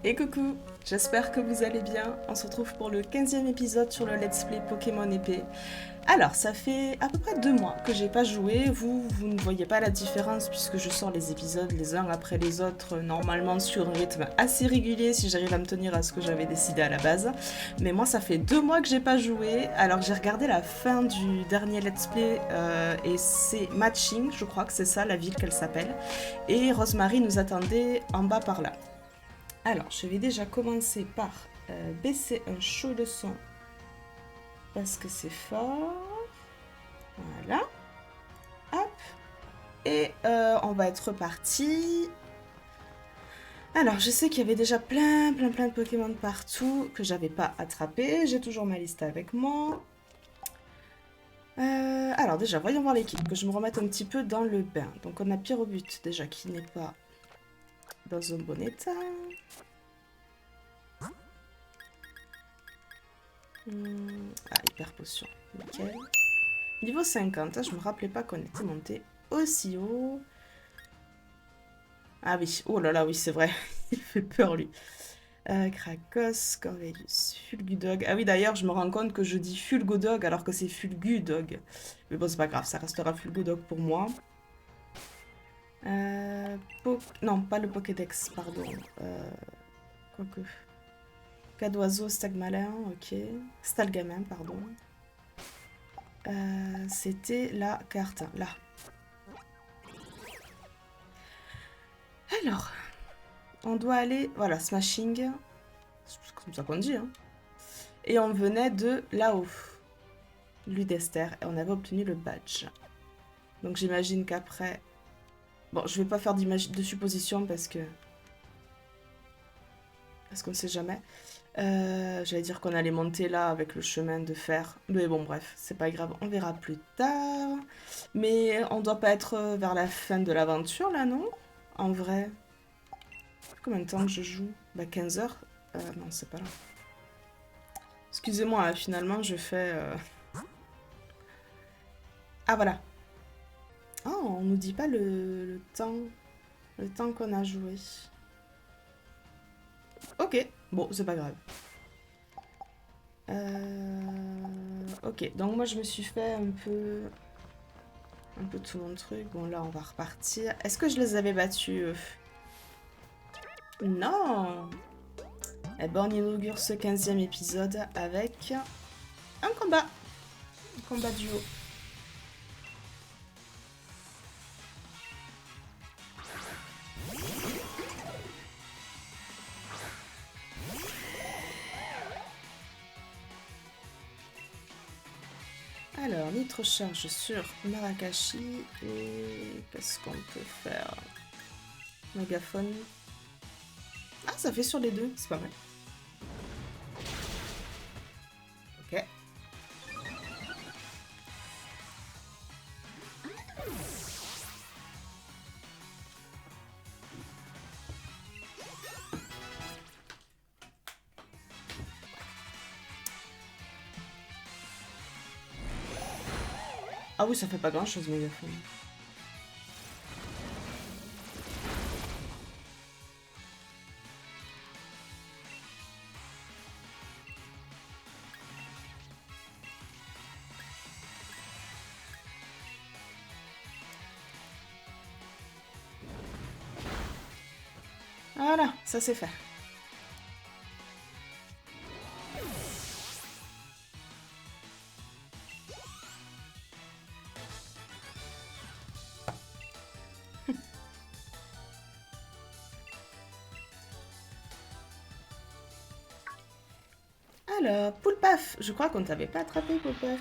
Et coucou, j'espère que vous allez bien. On se retrouve pour le 15e épisode sur le Let's Play Pokémon épée. Alors, ça fait à peu près 2 mois que j'ai pas joué. Vous ne voyez pas la différence puisque je sors les épisodes les uns après les autres, normalement sur un rythme assez régulier si j'arrive à me tenir à ce que j'avais décidé à la base. Mais moi, ça fait 2 mois que j'ai pas joué. Alors, j'ai regardé la fin du dernier Let's Play et c'est Matching, je crois que c'est ça la ville qu'elle s'appelle. Et Rosemary nous attendait en bas par là. Alors, je vais déjà commencer par baisser un chaud le son parce que c'est fort. Voilà. Hop. Et on va être reparti. Alors, je sais qu'il y avait déjà plein de Pokémon partout que j'avais pas attrapé. J'ai toujours ma liste avec moi. Alors déjà, voyons voir l'équipe, que je me remette un petit peu dans le bain. Donc on a Pyrobut déjà qui n'est pas dans un bon état. Ah, hyper potion. Nickel. Niveau 50, je me rappelais pas qu'on était monté aussi haut. Ah oui, oh là là, oui, c'est vrai. Il fait peur, lui. Krakos, Corvelius, Fulgudog. Ah oui, d'ailleurs, je me rends compte que je dis Fulgodog alors que c'est Fulgudog. Mais bon, c'est pas grave, ça restera Fulgodog pour moi. Non, pas le Pokédex, pardon. Quoique. Cadoiseau, Stagmalin, ok. Stalgamin, pardon. C'était la carte, là. Alors, on doit aller... Voilà, Smashing. C'est comme ça qu'on dit, hein. Et on venait de là-haut. Ludester. Et on avait obtenu le badge. Donc j'imagine qu'après... Bon, je vais pas faire de supposition parce que... Parce qu'on ne sait jamais. J'allais dire qu'on allait monter là avec le chemin de fer. Mais bon, bref, c'est pas grave. On verra plus tard. Mais on doit pas être vers la fin de l'aventure, là, non? En vrai. Combien de temps que je joue? Bah 15 heures. Non, c'est pas là. Excusez-moi, finalement, je fais... Ah, voilà. Oh, on nous dit pas le temps... Le temps qu'on a joué. Ok. Bon, c'est pas grave. Ok, donc moi je me suis fait un peu tout mon truc. Bon là on va repartir. Est-ce que je les avais battus Non. Eh ben on inaugure ce 15e épisode avec un combat. Un combat duo. Alors, nitro-charge sur Marakashi. Et qu'est-ce qu'on peut faire? Mégaphone. Ah, ça fait sur les deux, c'est pas mal. Ok. Ah oui, ça fait pas grand-chose, Mégaphone. Voilà, ça c'est fait. Alors, Poulpaf. Je crois qu'on ne t'avait pas attrapé, Poulpaf.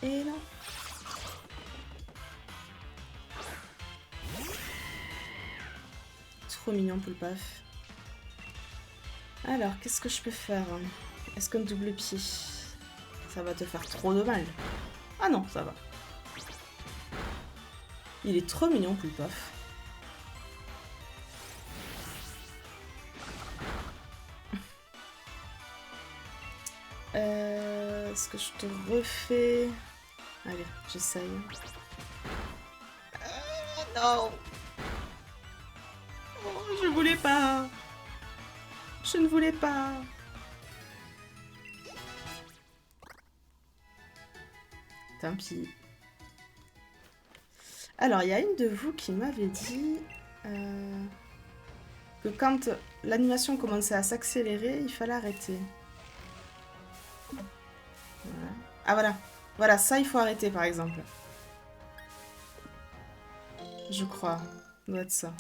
Et non. Trop mignon, Poulpaf. Alors, qu'est-ce que je peux faire? Est-ce qu'un double pied, ça va te faire trop de mal? Ah non, ça va. Il est trop mignon, Poulpaf. Est-ce que je te refais... Allez, j'essaye. Non. Oh, je voulais pas. Je ne voulais pas. Tant pis. Alors, il y a une de vous qui m'avait dit que quand l'animation commençait à s'accélérer, il fallait arrêter. Voilà. Ah voilà. Voilà, ça, il faut arrêter, par exemple. Je crois. Ça doit être ça.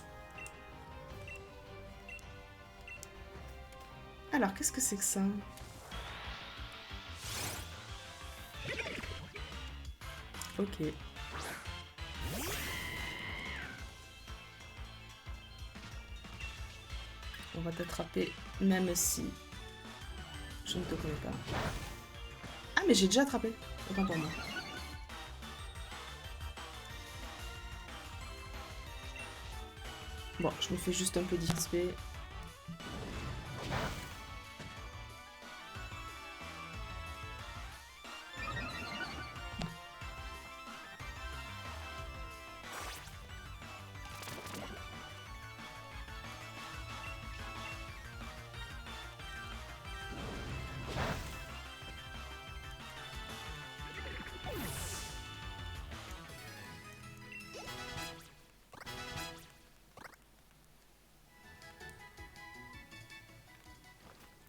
Alors, qu'est-ce que c'est que ça? Ok. On va t'attraper, même si je ne te connais pas. Ah, mais j'ai déjà attrapé. Autant pour moi. Bon, je me fais juste un peu d'XP.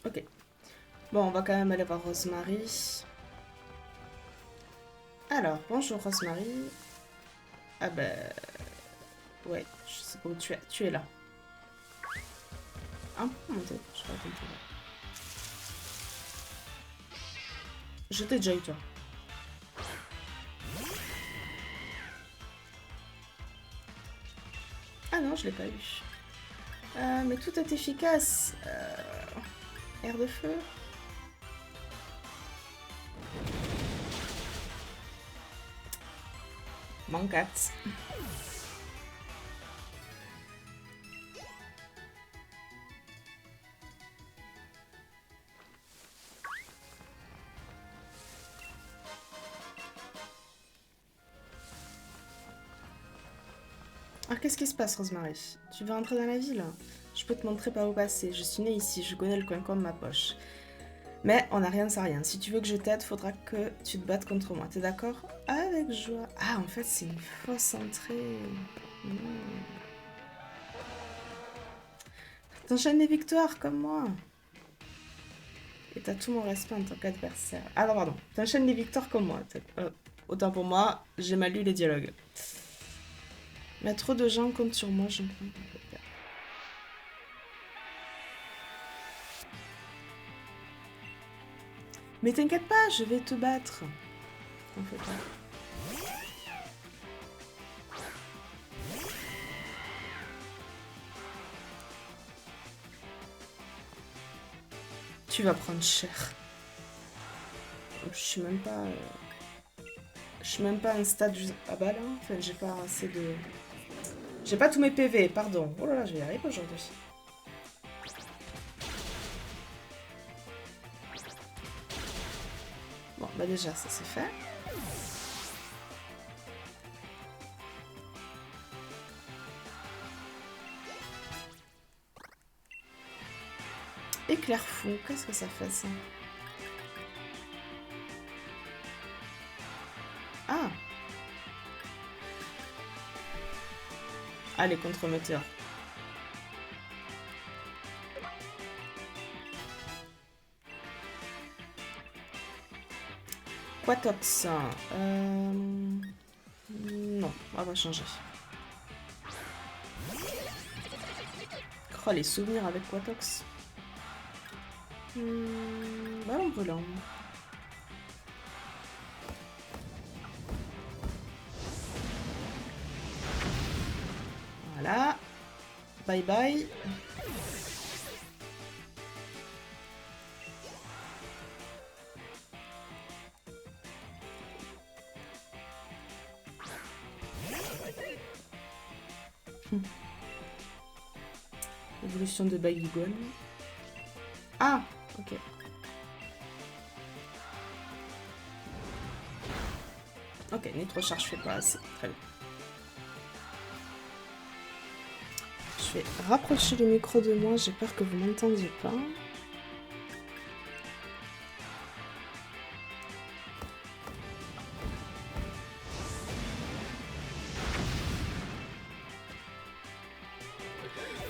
Ok. Bon, on va quand même aller voir Rosemary. Alors, bonjour Rosemary. Ah ben... Ouais, je sais pas où tu es. Tu es là. Un peu monté, je vais raconter. Je t'ai déjà eu, toi. Ah non, je l'ai pas eu. Mais tout est efficace. Air de feu. Manquette. Alors qu'est-ce qui se passe, Rosemary? Tu veux rentrer dans la ville? Je peux te montrer par où passer. Je suis née ici, je connais le coin-coin de ma poche. Mais on n'a rien sans rien. Si tu veux que je t'aide, faudra que tu te battes contre moi. T'es d'accord? Avec joie. Ah, en fait, c'est une fausse entrée. T'enchaînes les victoires comme moi. Et t'as tout mon respect en tant qu'adversaire. Ah non, pardon. T'enchaînes les victoires comme moi. Autant pour moi, j'ai mal lu les dialogues. Mais trop de gens comptent sur moi, je ne peux pas faire. Mais t'inquiète pas, je vais te battre. T'en fais pas. Tu vas prendre cher. Je suis même pas... Je suis même pas à un stade... Ah bah là, enfin, j'ai pas assez de... J'ai pas tous mes PV, pardon. Oh là là, je vais y arriver aujourd'hui. Bon, bah déjà, ça c'est fait. Éclair fou, qu'est-ce que ça fait ça? Ah! Allez, contre-météore. Quatox. Non, on va changer. Oh, les souvenirs avec Quatox. Ballon brûlant. Voilà. Bye bye. Évolution de Baguigone. Ah, ok. Ok, Nitro Charge fait pas assez. Très bien. Je vais rapprocher le micro de moi, j'ai peur que vous m'entendiez pas.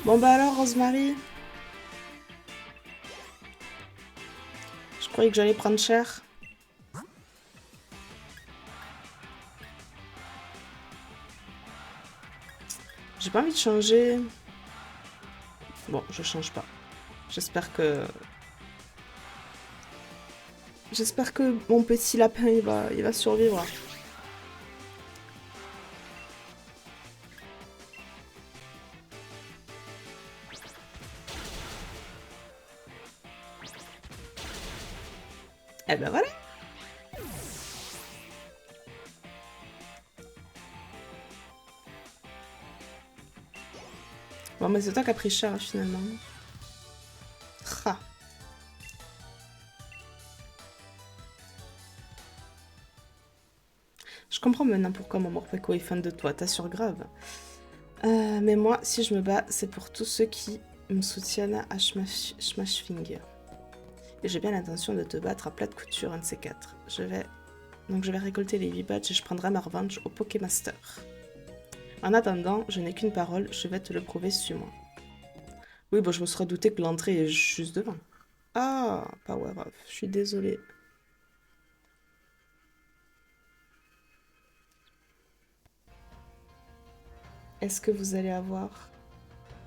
Bon bah alors, Rosemary, je croyais que j'allais prendre cher. J'ai pas envie de changer. Bon, je change pas. J'espère que... J'espère que mon petit lapin, il va survivre. Eh ben voilà. Bon, mais c'est toi qui as pris cher, finalement. Ah. Je comprends maintenant pourquoi mon Morpeko est fan de toi, t'assures grave. Mais moi, si je me bats, c'est pour tous ceux qui me soutiennent à Smashfinger. Et j'ai bien l'intention de te battre à plat de couture, un de ces quatre. Donc je vais récolter les 8 badges et je prendrai ma revanche au Pokémaster. En attendant, je n'ai qu'une parole, je vais te le prouver, suis-moi. Oui, bon, je me serais douté que l'entrée est juste devant. Ah, Power Off, je suis désolée. Est-ce que vous allez avoir...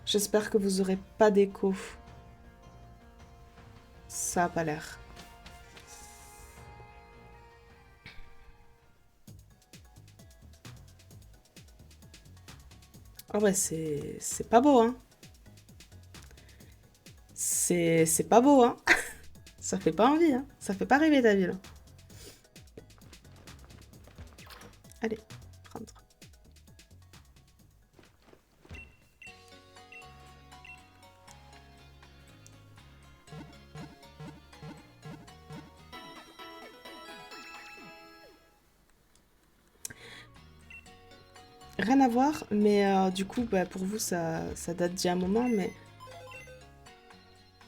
J'espère que vous aurez pas d'écho. Ça a pas l'air. Ah ouais, c'est pas beau, hein. C'est pas beau, hein. Ça fait pas envie, hein. Ça fait pas rêver ta ville. Allez, prendre. Rien à voir, mais du coup, bah, pour vous, ça date d'il y a un moment, mais...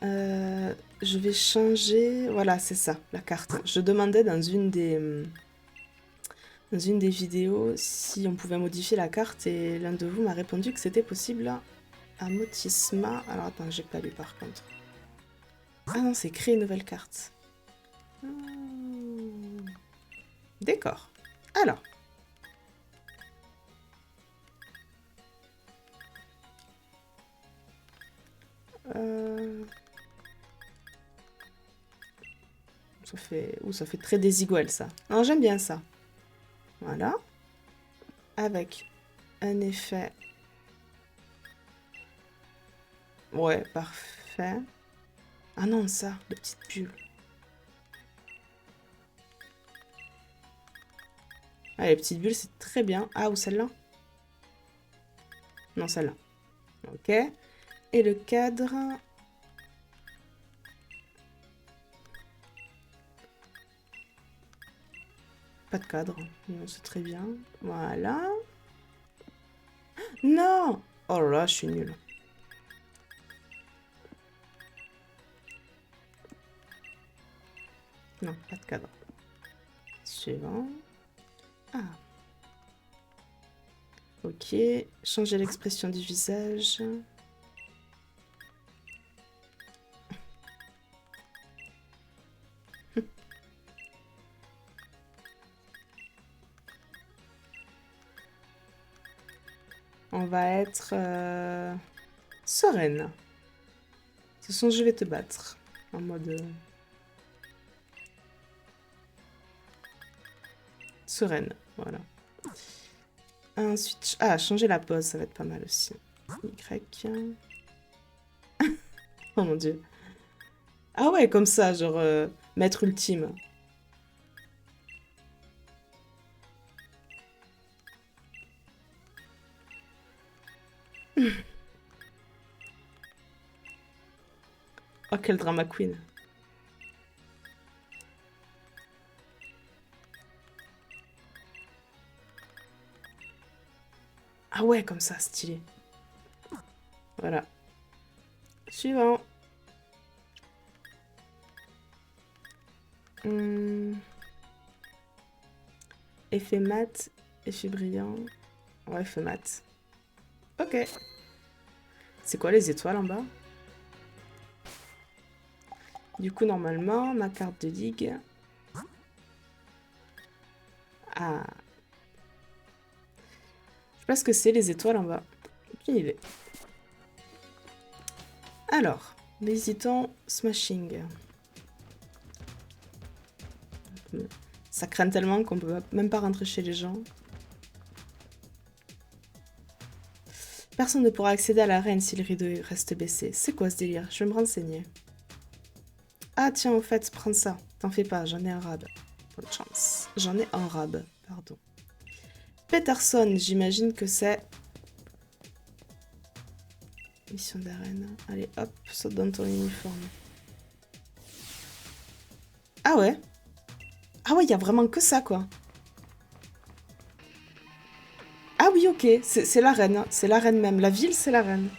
je vais changer... Voilà, c'est ça, la carte. Je demandais dans une des vidéos si on pouvait modifier la carte, et l'un de vous m'a répondu que c'était possible à Motisma. Alors attends, j'ai pas lu par contre. Ah non, c'est créer une nouvelle carte. D'accord. Alors... ça fait très désigual, ça. Non, j'aime bien ça. Voilà. Avec un effet... Ouais, parfait. Ah non, ça, les petites bulles. Ah, les petites bulles, c'est très bien. Ah, ou celle-là? Non, celle-là. Ok. Et le cadre... Pas de cadre. Non, c'est très bien. Voilà. Non! Oh là là, je suis nulle. Non, pas de cadre. Suivant. Ah. Ok. Changer l'expression du visage. On va être sereine. De toute façon, je vais te battre. En mode... sereine, voilà. Ensuite... Ah, changer la pose, ça va être pas mal aussi. Y. Oh mon dieu. Ah ouais, comme ça, genre... maître ultime. Oh, quel drama queen. Ah ouais, comme ça, stylé. Voilà. Suivant. Effet mat, effet brillant. Ouais, effet mat. Ok. C'est quoi les étoiles en bas? Du coup, normalement, ma carte de ligue... Ah. Je sais pas ce que c'est les étoiles en bas. Aucune idée. Alors, visitons Smashing. Ça craint tellement qu'on peut même pas rentrer chez les gens. Personne ne pourra accéder à l'arène si le rideau reste baissé. C'est quoi ce délire? Je vais me renseigner. Ah tiens, au fait, prends ça. T'en fais pas, j'en ai un rab. Bonne chance. J'en ai un rab, pardon. Peterson, j'imagine que c'est... Mission d'arène. Allez, hop, saute dans ton uniforme. Ah ouais? Ah ouais, il y a vraiment que ça, quoi. Ah oui, ok, c'est l'arène. Hein. C'est l'arène même. La ville, c'est l'arène.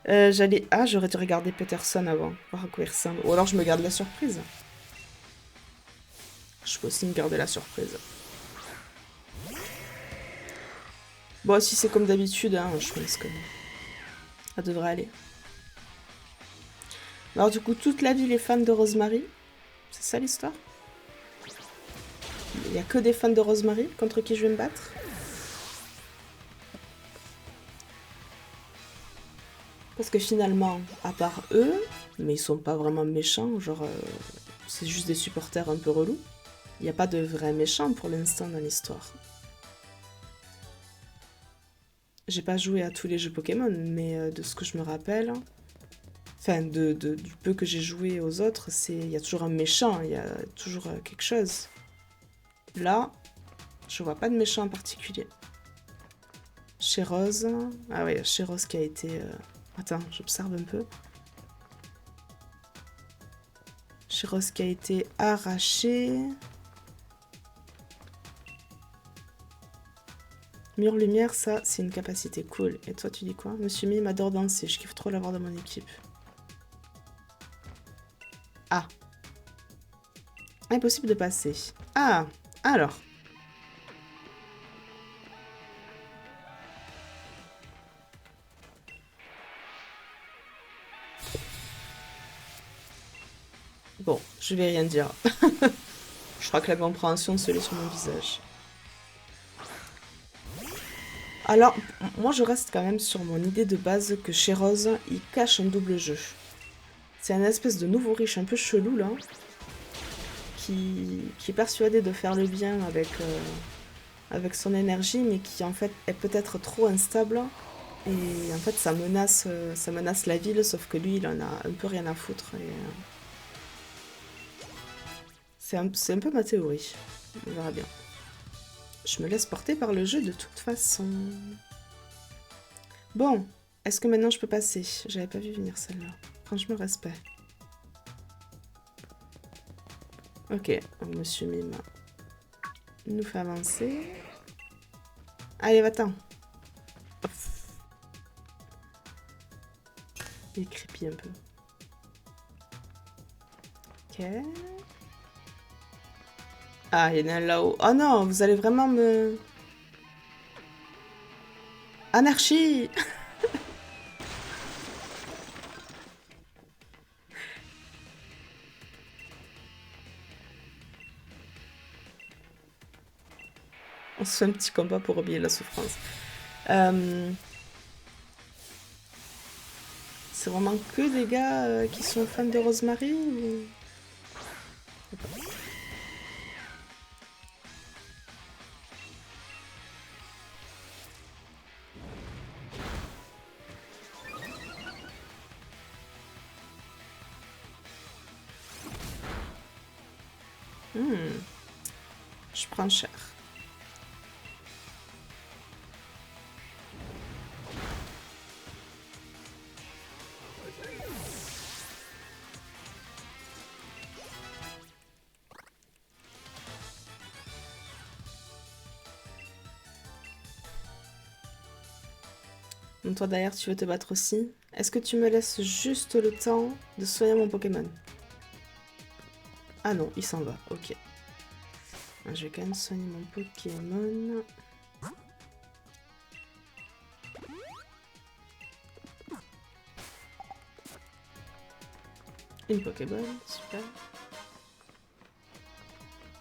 J'allais... Ah, j'aurais dû regarder Peterson avant, voir à quoi il ressemble. Ou alors je me garde la surprise. Je peux aussi me garder la surprise. Bon, si c'est comme d'habitude, hein, je pense que ça devrait aller. Alors du coup, toute la ville est fan de Rosemary. C'est ça l'histoire? Il n'y a que des fans de Rosemary contre qui je vais me battre? Parce que finalement, à part eux, mais ils sont pas vraiment méchants, genre c'est juste des supporters un peu relous. Il n'y a pas de vrais méchants pour l'instant dans l'histoire. J'ai pas joué à tous les jeux Pokémon, mais de ce que je me rappelle, enfin du peu que j'ai joué aux autres, il y a toujours un méchant, il y a toujours quelque chose. Là, je vois pas de méchant en particulier. Chez Rose, ah ouais, chez Rose qui a été... Attends, j'observe un peu. Chez Rose qui a été arraché. Mur lumière, ça, c'est une capacité cool. Et toi, tu dis quoi? Monsieur Mime adore danser, je kiffe trop l'avoir dans mon équipe. Ah. Impossible de passer. Ah, alors. Bon, je vais rien dire. Je crois que la compréhension se lit sur mon visage. Alors, moi je reste quand même sur mon idée de base que chez Rose, il cache un double jeu. C'est un espèce de nouveau riche un peu chelou là, qui est persuadé de faire le bien avec son énergie, mais qui en fait est peut-être trop instable. Et en fait ça menace la ville, sauf que lui il en a un peu rien à foutre. C'est un peu ma théorie. On verra bien. Je me laisse porter par le jeu de toute façon. Bon, est-ce que maintenant je peux passer? J'avais pas vu venir celle-là. Franchement, respect. Ok, donc Monsieur Mime nous fait avancer. Allez, va-t'en. Il est creepy un peu. Ok. Ah, il y en a un là-haut. Oh non, vous allez vraiment me... Anarchie! On se fait un petit combat pour oublier la souffrance. C'est vraiment que des gars qui sont fans de Rosemary ou... Je prends cher. Donc toi d'ailleurs tu veux te battre aussi? Est-ce que tu me laisses juste le temps de soigner mon Pokémon? Ah non, il s'en va, ok. Je vais quand même soigner mon Pokémon. Une Pokéball, super.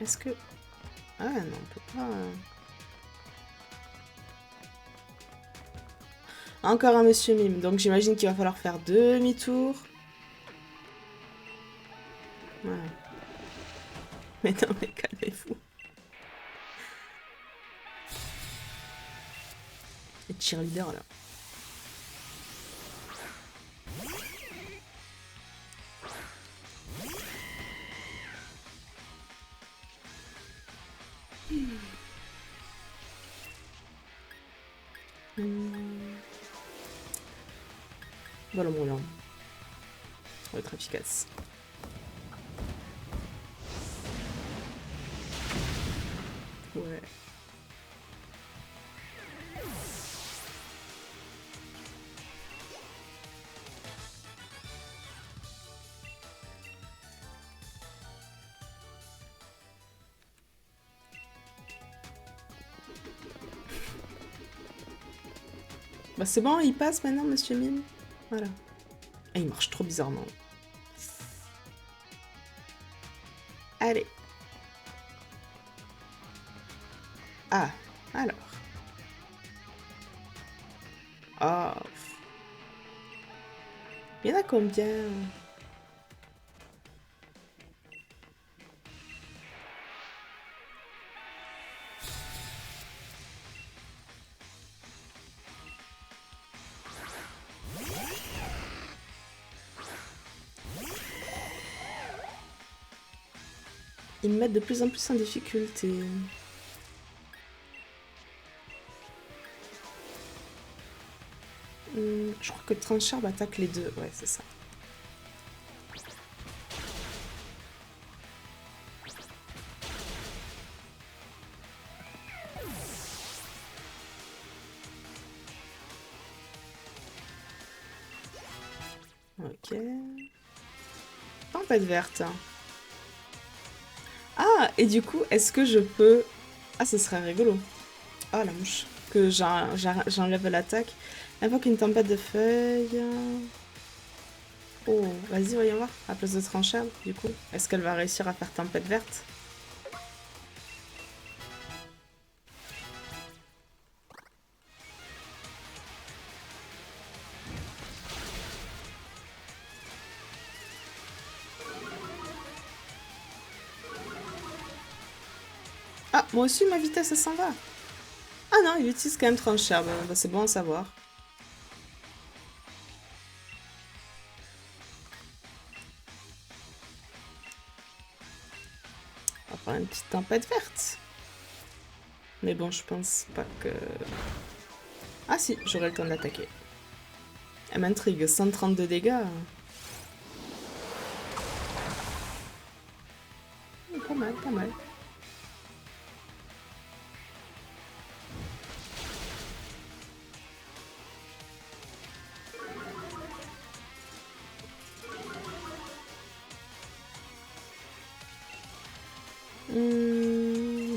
Est-ce que... Ah non, on peut pas... Encore un Monsieur Mime, donc j'imagine qu'il va falloir faire demi-tour. Voilà. Mais non, mais calmez-vous. Les cheerleaders là. Ballon roulant. Ça va être efficace. Ouais. Bah c'est bon, il passe maintenant, Monsieur Mime. Voilà. Ah, il marche trop bizarrement. Allez. Ah, alors. Oh. Il y en a combien? Ils me mettent de plus en plus en difficulté. Je crois que Trancharbe attaque les deux. Ouais, c'est ça. Ok. Tempête verte. Ah, et du coup, est-ce que je peux... Ah, ce serait rigolo. Ah, la mouche. Que j'enlève l'attaque. Invoque une tempête de feuilles. Oh, vas-y, voyons voir. À place de Trancharbe, du coup. Est-ce qu'elle va réussir à faire tempête verte? Ah, moi aussi, ma vitesse, elle s'en va. Ah non, il utilise quand même Trancharbe. Bah, c'est bon à savoir. On va faire une petite tempête verte. Mais bon, je pense pas que... Ah si, j'aurai le temps d'attaquer. Elle m'intrigue, 132 dégâts. Pas mal, pas mal.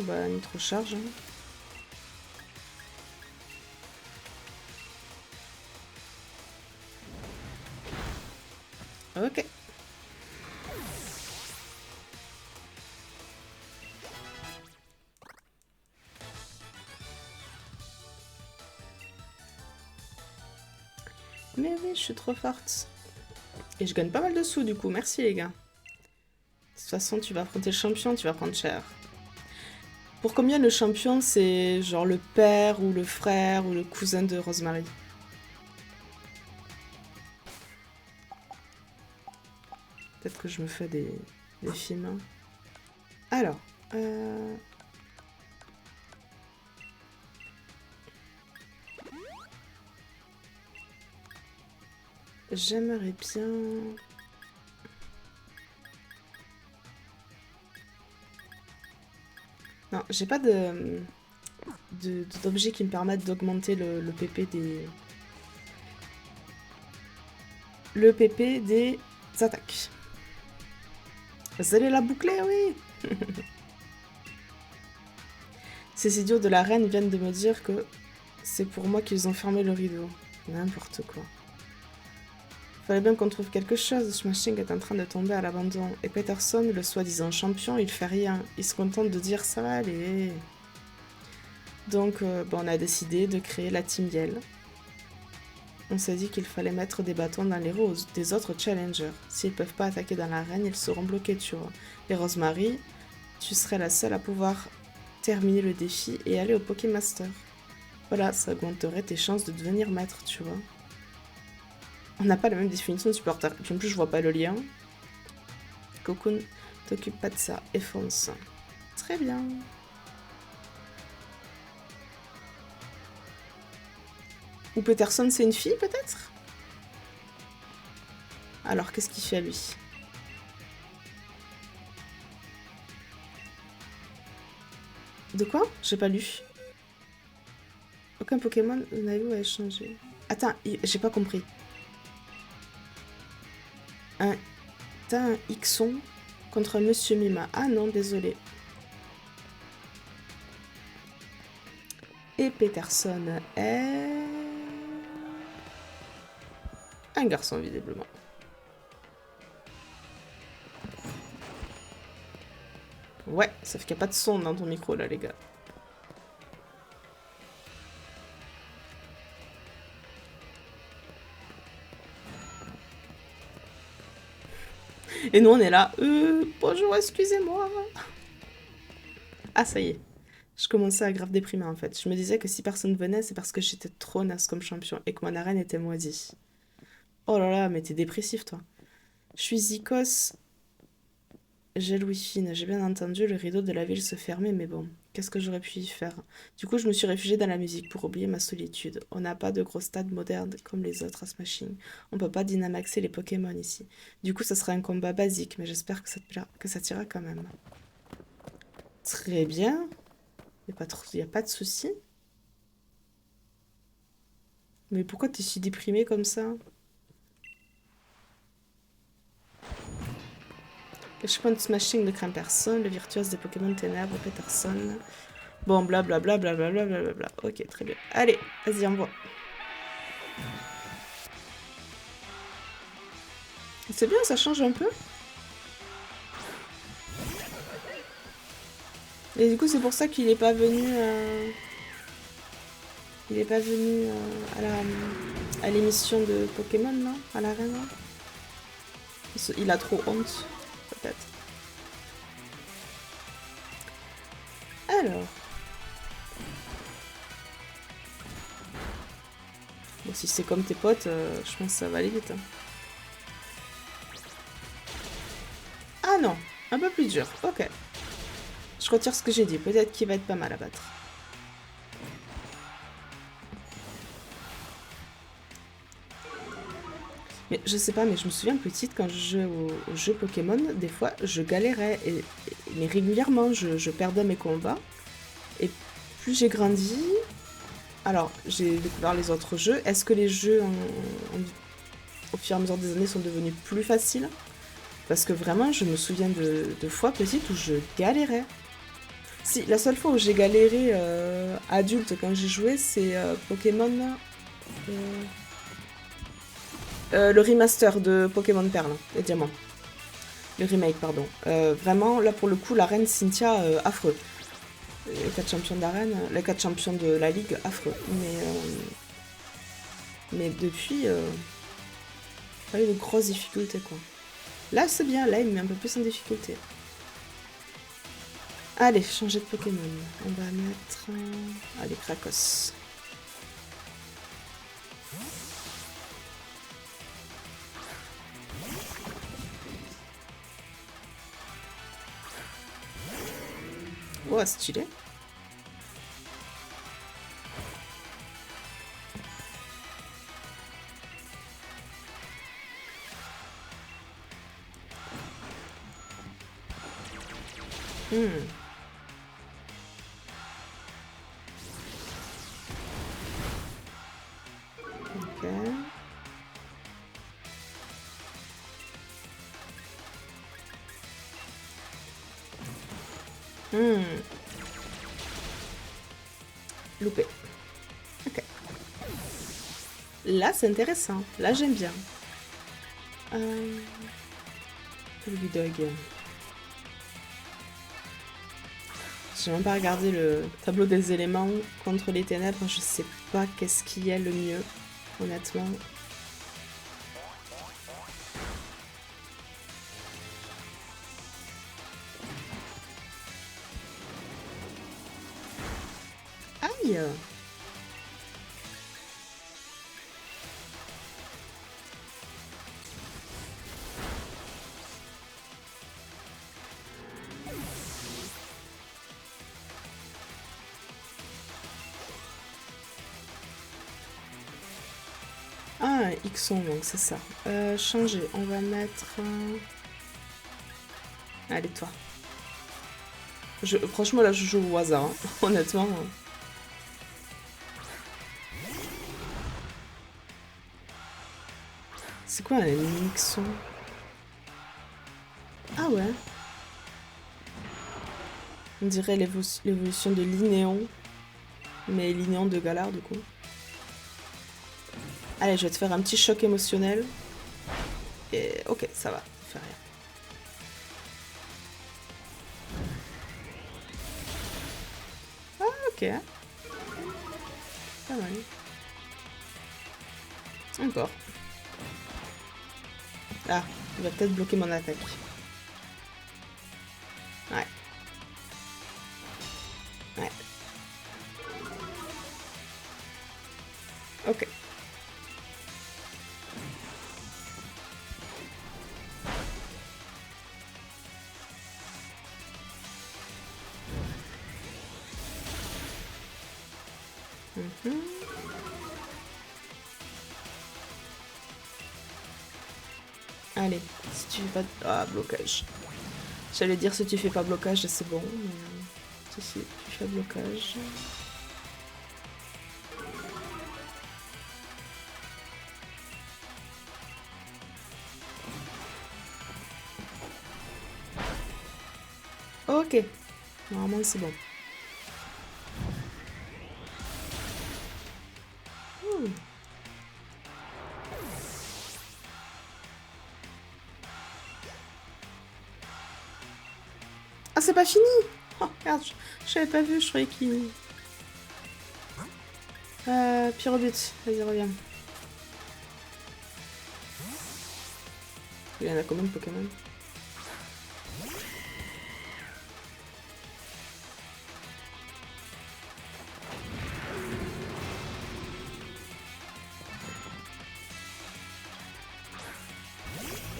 Bah, nitro-charge. Hein. Ok. Mais oui, je suis trop forte. Et je gagne pas mal de sous du coup, merci les gars. De toute façon, tu vas affronter le champion, tu vas prendre cher. Pour combien le champion, c'est genre le père ou le frère ou le cousin de Rosemary? Peut-être que je me fais des films. Hein. Alors, j'aimerais bien... Non, j'ai pas d'objets qui me permettent d'augmenter le PP des... le PP des attaques. Vous allez la boucler, oui. Ces idiots de la reine viennent de me dire que c'est pour moi qu'ils ont fermé le rideau. N'importe quoi. Fallait bien qu'on trouve quelque chose. Smashing est en train de tomber à l'abandon. Et Peterson, le soi-disant champion, il fait rien. Il se contente de dire ça va aller. Donc, on a décidé de créer la Team Yell. On s'est dit qu'il fallait mettre des bâtons dans les roues des autres challengers. S'ils peuvent pas attaquer dans l'arène, ils seront bloqués, tu vois. Et Rosemary, tu serais la seule à pouvoir terminer le défi et aller au Pokémaster. Voilà, ça augmenterait tes chances de devenir maître, tu vois. On n'a pas la même définition de supporter. Et puis en plus, je vois pas le lien. Cocoon, t'occupe pas de ça. Et fonce. Très bien. Ou Peterson, c'est une fille, peut-être? Alors, qu'est-ce qu'il fait, lui? De quoi? J'ai pas lu. Aucun Pokémon n'a eu à échanger. Attends, j'ai pas compris. T'as un Ixon contre Monsieur Mima. Ah non, désolé. Et Peterson est... un garçon, visiblement. Ouais, sauf qu'il n'y a pas de son dans ton micro, là, les gars. Et nous, on est là. Bonjour, excusez-moi. Ah, ça y est. Je commençais à grave déprimer, en fait. Je me disais que si personne venait, c'est parce que j'étais trop naze comme champion et que mon arène était moisie. Oh là là, mais t'es dépressif, toi. Je suis Zikos. J'ai Louis Fine. J'ai bien entendu le rideau de la ville se fermer, mais bon, qu'est-ce que j'aurais pu y faire? Du coup, je me suis réfugiée dans la musique pour oublier ma solitude. On n'a pas de gros stades modernes comme les autres à Smashing. On peut pas dynamaxer les Pokémon ici. Du coup, ça sera un combat basique, mais j'espère que ça t'ira quand même. Très bien. Y a pas de souci. Mais pourquoi t'es si déprimé comme ça? Le chemin de Smashing ne craint personne, le virtuose des Pokémon ténèbres, Peterson. Bon, blablabla, blablabla, blablabla. Ok, très bien. Allez, vas-y, envoie. C'est bien, ça change un peu. Et du coup, c'est pour ça qu'il est pas venu... Il est pas venu à l'émission de Pokémon, là, à l'arène. Il a trop honte, peut-être. Alors. Bon, si c'est comme tes potes, je pense que ça va aller vite. Hein. Ah non, un peu plus dur. Ok. Je retire ce que j'ai dit. Peut-être qu'il va être pas mal à battre. Mais je sais pas, mais je me souviens petite, quand je jouais au jeu Pokémon, des fois, je galérais. Mais régulièrement, je perdais mes combats. Et plus j'ai grandi... Alors, j'ai découvert les autres jeux. Est-ce que les jeux, au fur et à mesure des années, sont devenus plus faciles? Parce que vraiment, je me souviens de fois petites où je galérais. Si, la seule fois où j'ai galéré adulte quand j'ai joué, c'est Pokémon... le remaster de Pokémon Perle et Diamant. Le remake, pardon. Vraiment, là pour le coup, la reine Cynthia, affreux. Les 4 champions d'arène, les 4 champions de la ligue, affreux. Mais depuis, pas eu de grosses difficultés, quoi. Là, c'est bien, là, il me met un peu plus en difficulté. Allez, changer de Pokémon. On va mettre... allez, Krakos. Oh, stylé. Ok. Loupé. Ok. Là, c'est intéressant. Là, j'aime bien. Bulldog. J'ai même pas regardé le tableau des éléments contre les ténèbres. Je sais pas qu'est-ce qui est le mieux, honnêtement. Aïe! Ah, Xon, donc c'est ça. Changer, on va mettre... Allez, toi. Franchement, là, je joue au hasard, hein. Honnêtement. C'est quoi un Xon? Ah ouais. On dirait l'évolution de Linéon. Mais Linéon de Galar, du coup. Allez, je vais te faire un petit choc émotionnel. Et ok, ça va, ça fait rien. Ah, ok. Pas mal. Encore. Ah, il va peut-être bloquer mon attaque. Ouais. Ouais. Ok. Allez, si tu fais pas... Ah, blocage. J'allais dire si tu fais pas blocage, c'est bon, mais... Si, tu fais blocage... Ok. Normalement, c'est bon. Ah, c'est pas fini! Oh, merde, je l'avais pas vu, je croyais qu'il... Pyrobut, vas-y, reviens. Il y en a combien de Pokémon?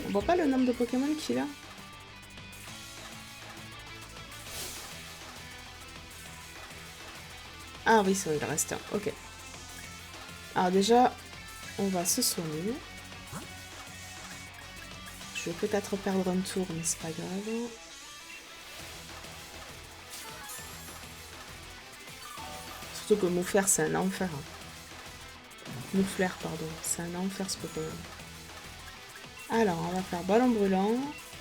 On voit pas le nombre de Pokémon qu'il a? Ah oui, c'est vrai, il en reste un. Ok. Alors déjà, on va se soigner. Je vais peut-être perdre un tour, mais c'est pas grave. Surtout que Moufleur, c'est un enfer. Moufleur, pardon. C'est un enfer, ce Pokémon. Alors, on va faire ballon brûlant,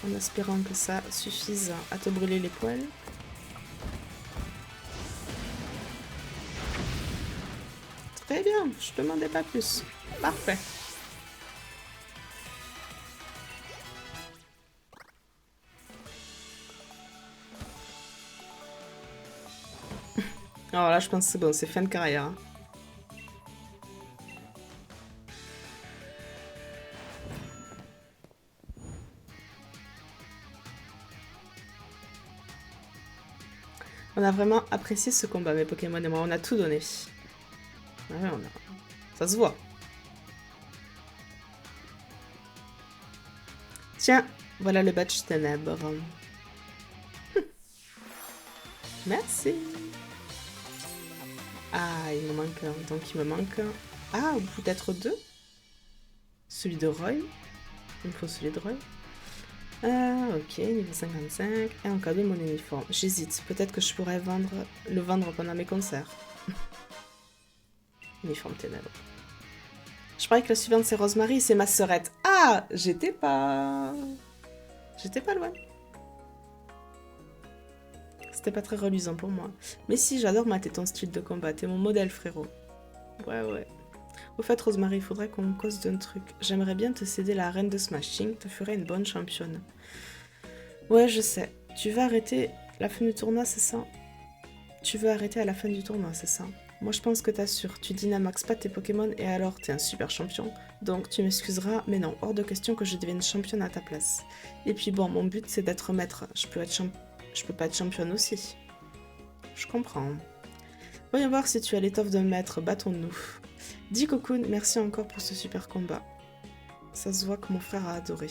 en espérant que ça suffise à te brûler les poils. Très bien, je te demandais pas plus. Parfait. Alors là, je pense que c'est bon, c'est fin de carrière. Hein. On a vraiment apprécié ce combat, mes Pokémon et moi. On a tout donné. Ouais, on a... Ça se voit. Tiens, voilà le badge ténèbres. Merci. Ah, il me manque un. Donc il me manque un. Ah, ou peut-être deux. Celui de Roy. Il me faut celui de Roy. Ok, niveau 55. Et un cadeau mon uniforme. J'hésite. Peut-être que je pourrais le vendre pendant mes concerts. Uniforme ténèbres. Je croyais que la suivante c'est Rosemary, c'est ma sœurette. Ah, j'étais pas loin. C'était pas très reluisant pour moi. Mais si, j'adore mater ton style de combat. T'es mon modèle, frérot. Ouais. Au fait, Rosemary, il faudrait qu'on cause d'un truc. J'aimerais bien te céder la reine de Smashing. Te ferait une bonne championne. Ouais, je sais. Tu vas arrêter la fin du tournoi, c'est ça? Tu veux arrêter à la fin du tournoi, c'est ça? Moi, je pense que t'assures. Tu dynamaxes pas tes Pokémon et alors t'es un super champion. Donc, tu m'excuseras, mais non, hors de question que je devienne championne à ta place. Et puis bon, mon but, c'est d'être maître. Je peux pas être championne aussi. Je comprends. Voyons voir si tu as l'étoffe d'un maître. Battons-nous. Dis Cocoon, merci encore pour ce super combat. Ça se voit que mon frère a adoré.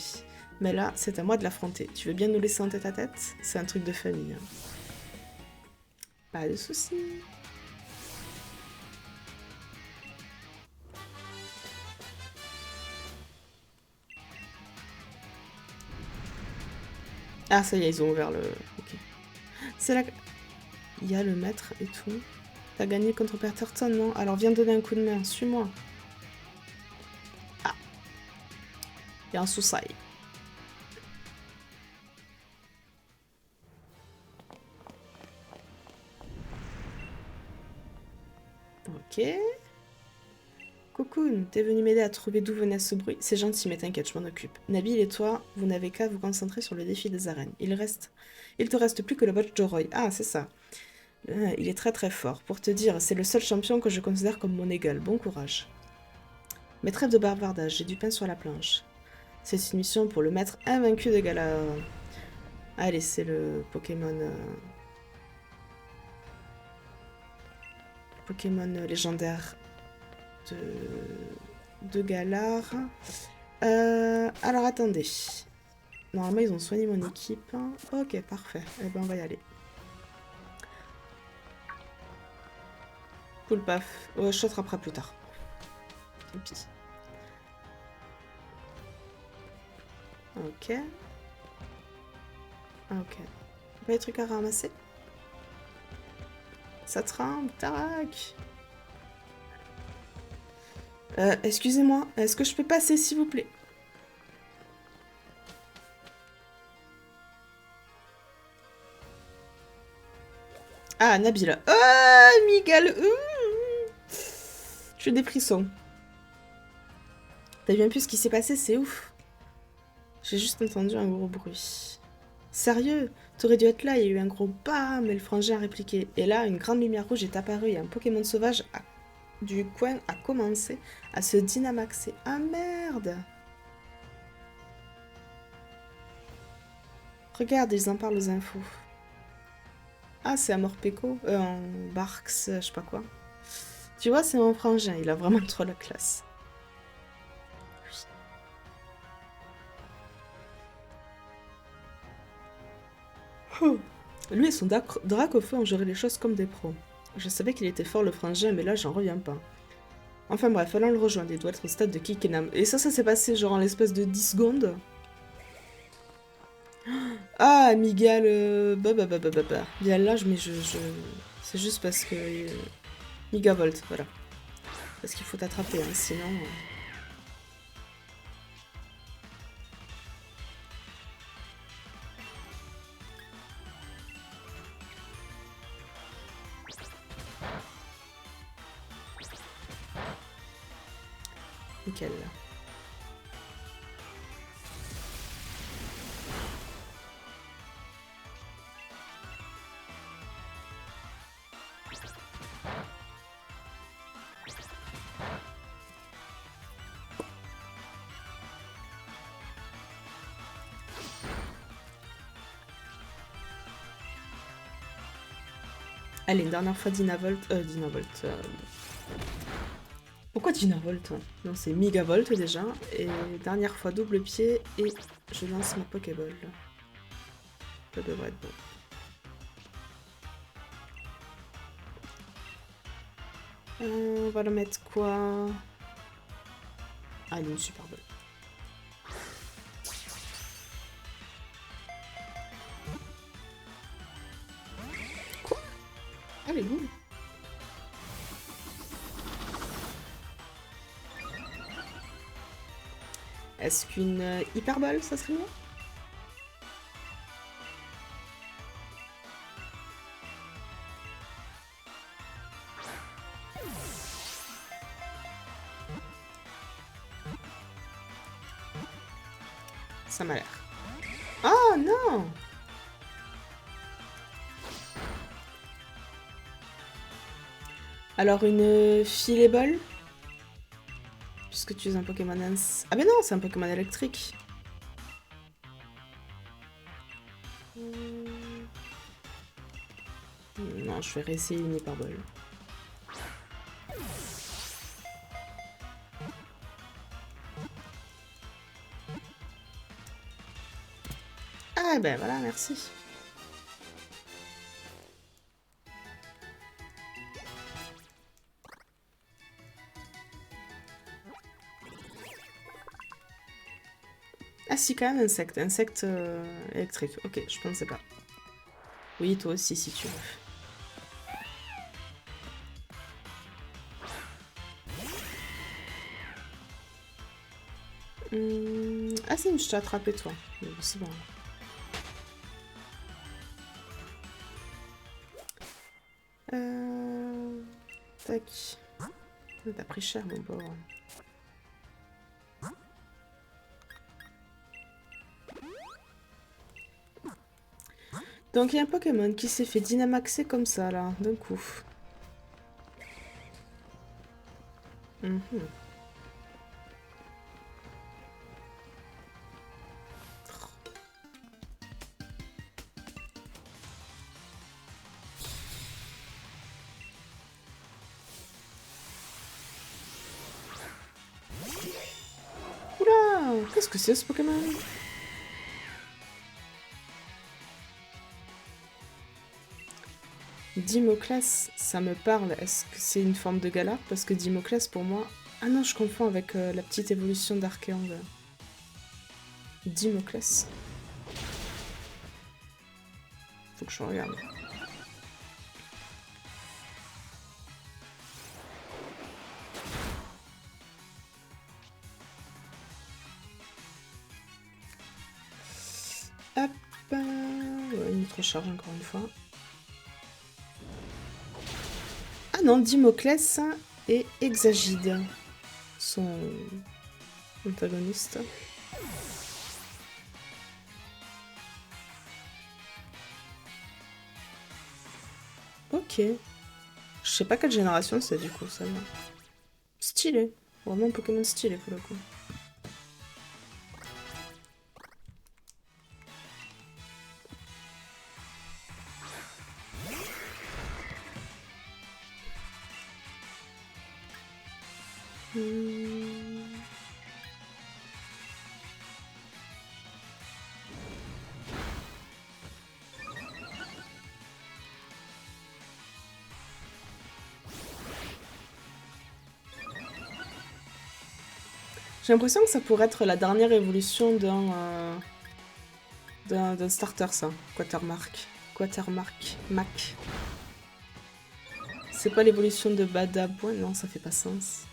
Mais là, c'est à moi de l'affronter. Tu veux bien nous laisser en tête à tête? C'est un truc de famille. Pas de soucis. Ah, ça y est, ils ont ouvert le... Ok. C'est là... Il y a le maître et tout. T'as gagné contre Patterson, non? Alors viens me donner un coup de main, suis-moi. Ah. Il y a un sous-sail. Ok. Cocoon, t'es venu m'aider à trouver d'où venait ce bruit. C'est gentil, mais t'inquiète, je m'en occupe. Nabil et toi, vous n'avez qu'à vous concentrer sur le défi des arènes. Il te reste plus que le botch de Roy. Ah, c'est ça. Il est très très fort. Pour te dire, c'est le seul champion que je considère comme mon égal. Bon courage. Mais trêve de bavardage, j'ai du pain sur la planche. C'est une mission pour le maître invaincu de Galar. Allez, c'est le Pokémon... Pokémon légendaire de Galar. Alors attendez. Normalement, ils ont soigné mon équipe. Ok, parfait. Eh ben, on va y aller. Cool, paf. Je te rattraperai plus tard. Tant pis. Ok. Ok. Pas des trucs à ramasser? Ça tremble, tac. Excusez-moi, est-ce que je peux passer, s'il vous plaît? Ah, Nabila. Ah, Miguel. J'ai des frissons. T'as vu un peu ce qui s'est passé, c'est ouf. J'ai juste entendu un gros bruit. Sérieux? T'aurais dû être là, il y a eu un gros bam, et le frangin a répliqué. Et là, une grande lumière rouge est apparue et un Pokémon sauvage du coin a commencé à se dynamaxer. Ah merde! Regarde, ils en parlent aux infos. Ah, c'est Amorpeko, en Barks, je sais pas quoi. Tu vois, c'est mon frangin, il a vraiment trop la classe. Oh. Lui et son Dracofeu ont géré les choses comme des pros. Je savais qu'il était fort le frangin, mais là, j'en reviens pas. Enfin bref, allons le rejoindre, il doit être au stade de Kikenam. Et ça s'est passé genre en l'espace de 10 secondes. Ah, Miguel, Bien là, c'est juste parce que... Migavolt, voilà. Parce qu'il faut t'attraper, hein, sinon... Nickel. Allez, une dernière fois Dynavolt... Pourquoi Dynavolt? Non, c'est Migavolt déjà. Et dernière fois double pied et je lance ma Pokéball. Ça devrait être bon. On va le mettre quoi? Ah, il est une super bonne. Quoi? Ah, les boules. Est-ce qu'une hyperbole, ça serait mieux? Ça m'a l'air. Oh non! Alors une Fileball? Puisque tu es un Pokémon Ah mais non, c'est un Pokémon électrique. Non, je vais réessayer une Hyperball. Ah ben voilà, merci. Ah si, quand même, insecte. Insecte électrique. Ok, je pensais pas. Oui, toi aussi, si tu veux. Ah si, je t'ai attrapé, toi. C'est bon. Tac. T'as pris cher, mon pauvre. Donc il y a un Pokémon qui s'est fait dynamaxer comme ça, là, d'un coup. Oula! Qu'est-ce que c'est ce Pokémon? Dimoclas, ça me parle. Est-ce que c'est une forme de Galar? Parce que Dimoclas, pour moi... Ah non, je confonds avec la petite évolution d'Archéang. Dimoclas. Faut que je regarde. Hop. Ouais, une recharge encore une fois. Ah non, Dimoclas et Exagide sont antagonistes. Ok. Je sais pas quelle génération c'est du coup, ça. Stylé. Vraiment un Pokémon stylé pour le coup. J'ai l'impression que ça pourrait être la dernière évolution d'un starter, ça. Quatermark. Quatermark. Mac. C'est pas l'évolution de Badabois? Non, ça fait pas sens.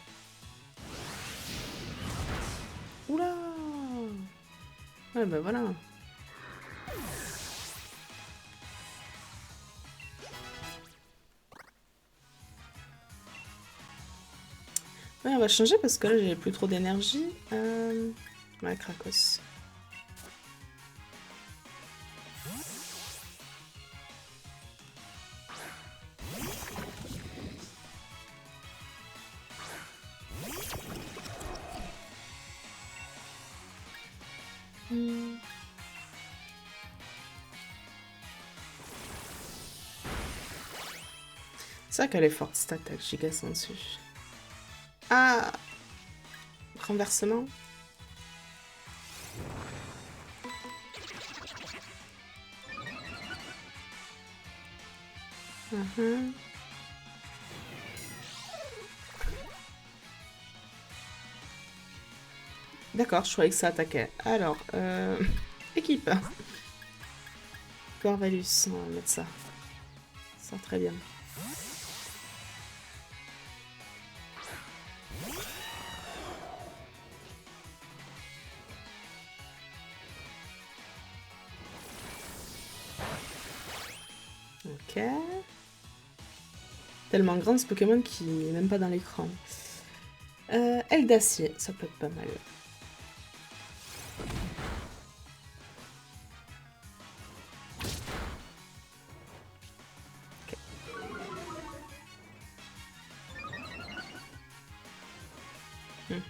Oula! Ouais, bah voilà. Ouais, on va changer parce que là, j'ai plus trop d'énergie. Ouais, Krakos. C'est vrai qu'elle est forte, cette attaque, giga sensu. Ah! Renversement. D'accord, je croyais que ça attaquait. Alors, équipe. Corvalus, on va mettre ça. Ça sort très bien. Ok. Tellement grand ce Pokémon qui n'est même pas dans l'écran. Aile d'acier, ça peut être pas mal.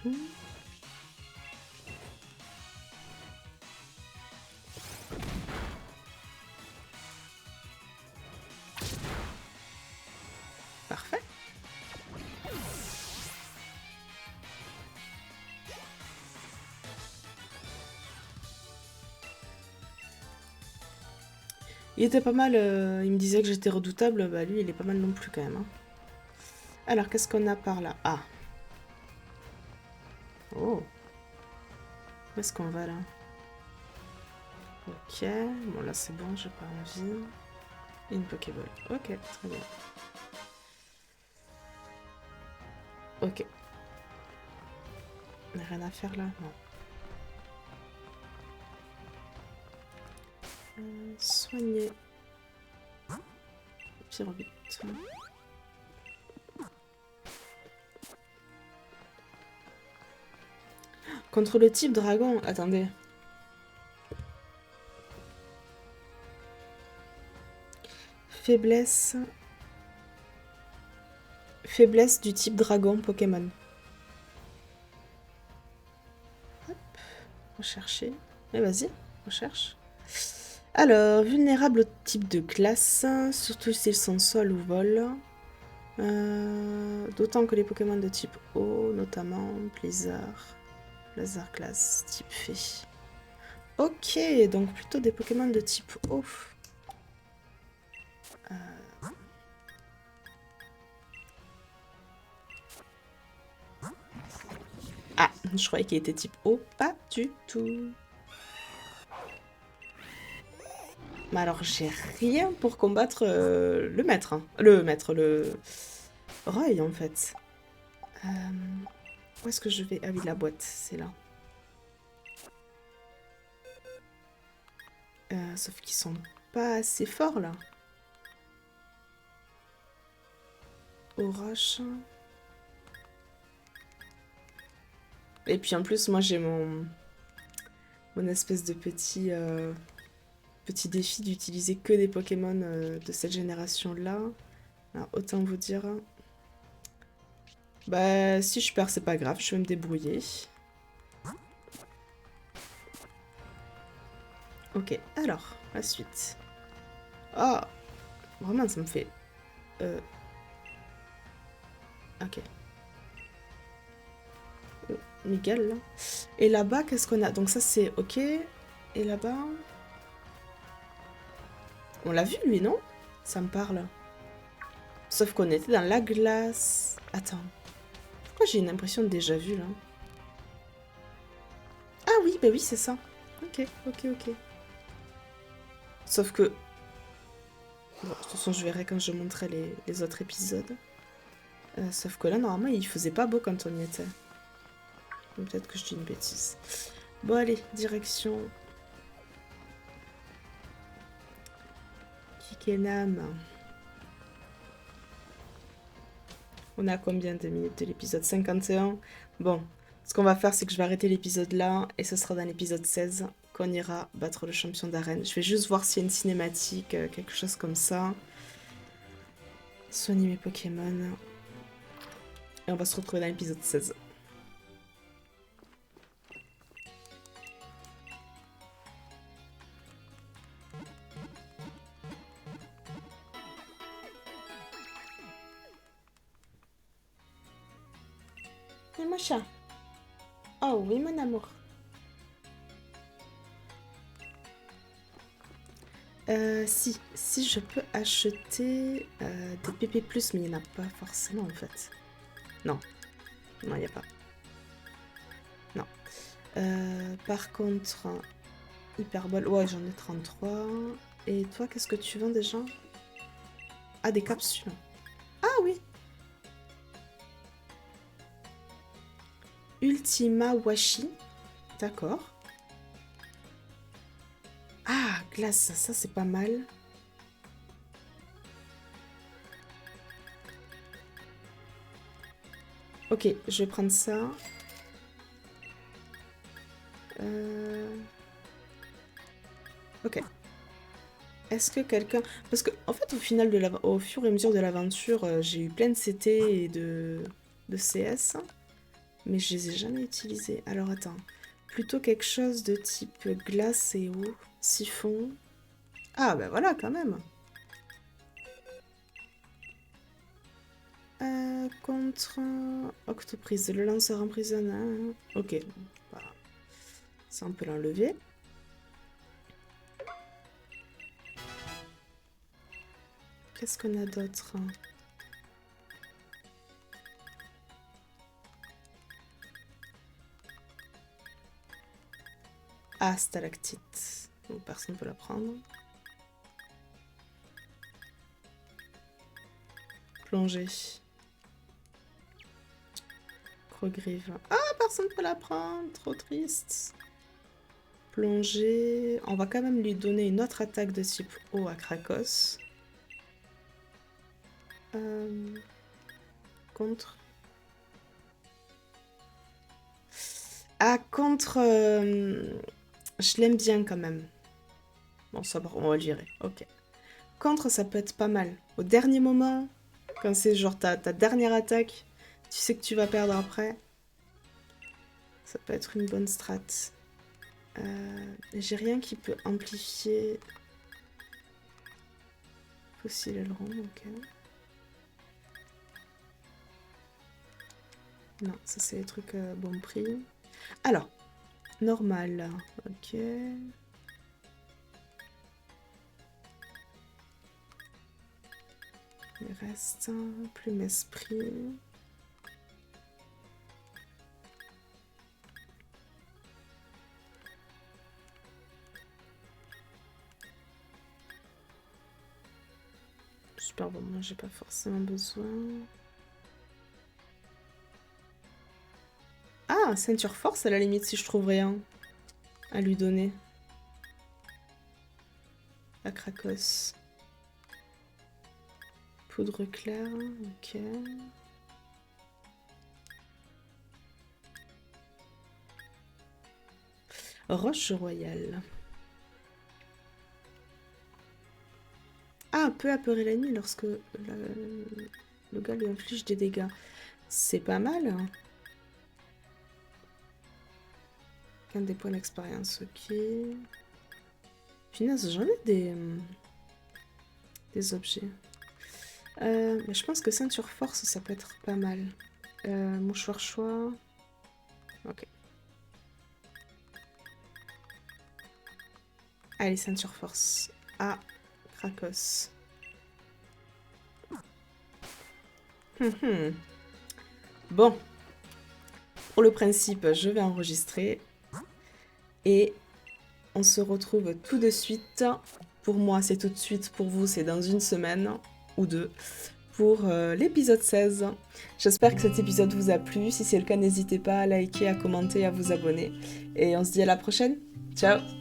Mhm. Parfait. Il était pas mal, il me disait que j'étais redoutable, bah lui il est pas mal non plus quand même. Hein. Alors qu'est-ce qu'on a par là? Ah. Oh. Où est-ce qu'on va là? Ok, bon là c'est bon, j'ai pas envie. Une Pokéball. Ok, très bien. Ok. On a rien à faire là? Non. Soigner. Pyrovite. Contre le type dragon. Attendez. Faiblesse. Faiblesse du type dragon Pokémon. Hop. Rechercher. Mais vas-y, recherche. Alors, vulnérable au type de classe, surtout s'ils sont sol ou vol. D'autant que les Pokémon de type eau, notamment Blizzard, Laser classe, type fée. Ok, donc plutôt des Pokémon de type eau. Ah, je croyais qu'il était type eau. Pas du tout. Mais alors, j'ai rien pour combattre le maître. Hein. Le maître, le Roy, en fait. Où est-ce que je vais? Ah oui, la boîte, c'est là. Sauf qu'ils sont pas assez forts, là. Orage. Et puis en plus, moi, j'ai mon espèce de petit défi d'utiliser que des Pokémon de cette génération-là. Alors, autant vous dire... Bah, si je perds, c'est pas grave, je vais me débrouiller. Ok, alors, la suite. Ah, vraiment, ça me fait... Ok. Miguel, là. Et là-bas, qu'est-ce qu'on a? Donc ça, c'est ok. Et là-bas... On l'a vu, lui, non? Ça me parle. Sauf qu'on était dans la glace. Attends. Pourquoi j'ai une impression de déjà vu, là? Ah oui, bah oui, c'est ça. Ok, ok, ok. Sauf que... Bon, de toute façon, je verrai quand je montrerai les autres épisodes. Sauf que là, normalement, il faisait pas beau quand on y était. Peut-être que je dis une bêtise. Bon, allez, direction... Kikenam. On a combien de minutes de l'épisode? 51. Bon, ce qu'on va faire, c'est que je vais arrêter l'épisode là, et ce sera dans l'épisode 16 qu'on ira battre le champion d'arène. Je vais juste voir s'il y a une cinématique, quelque chose comme ça. Soigner mes Pokémon. Et on va se retrouver dans l'épisode 16. Et mon chat. Oh oui, mon amour. Si je peux acheter des PP+, mais il n'y en a pas forcément en fait. Non, non, il n'y a pas. Non. Par contre, Hyperbole, ouais, j'en ai 33. Et toi, qu'est-ce que tu vends déjà? Ah, des capsules. Ah oui. Ultima Washi. D'accord. Ah, glace, ça c'est pas mal. Ok, je vais prendre ça. Ok. Est-ce que quelqu'un... Parce que, en fait, au final, au fur et à mesure de l'aventure, j'ai eu plein de CT et de CS. Mais je les ai jamais utilisés. Alors attends. Plutôt quelque chose de type glace et eau. Siphon. Ah bah voilà quand même. Contre Octoprise, le lanceur emprisonné. Ok, voilà. Ça on peut l'enlever. Qu'est-ce qu'on a d'autre? Ah, stalactite. Donc personne ne peut la prendre. Plongée. Crogrive. Ah, personne ne peut la prendre. Trop triste. Plongée. On va quand même lui donner une autre attaque de type eau à Krakos. Contre. Ah, contre. Je l'aime bien quand même. Bon, ça, on va le virer. Ok. Contre, ça peut être pas mal. Au dernier moment, quand c'est genre ta dernière attaque, tu sais que tu vas perdre après. Ça peut être une bonne strat. J'ai rien qui peut amplifier. Fossile aileron, ok. Non, ça c'est les trucs à bon prix. Alors, normal, ok. Il reste plume esprit. Super bon, moi j'ai pas forcément besoin. Ah, ceinture force à la limite si je trouve rien à lui donner. À Krakos. Poudre claire, ok. Roche royale. Ah, peut apeurer l'ennemi lorsque le gars lui inflige des dégâts. C'est pas mal. Gagne des points d'expérience, ok. Punaise, j'en ai des objets. Mais je pense que ceinture force, ça peut être pas mal. Mouchoir choix. Ok. Allez, ceinture force. Ah, Krakos. Bon. Pour le principe, je vais enregistrer. Et on se retrouve tout de suite. Pour moi, c'est tout de suite. Pour vous, c'est dans une semaine ou deux. Pour l'épisode 16. J'espère que cet épisode vous a plu. Si c'est le cas, n'hésitez pas à liker, à commenter, à vous abonner. Et on se dit à la prochaine. Ciao!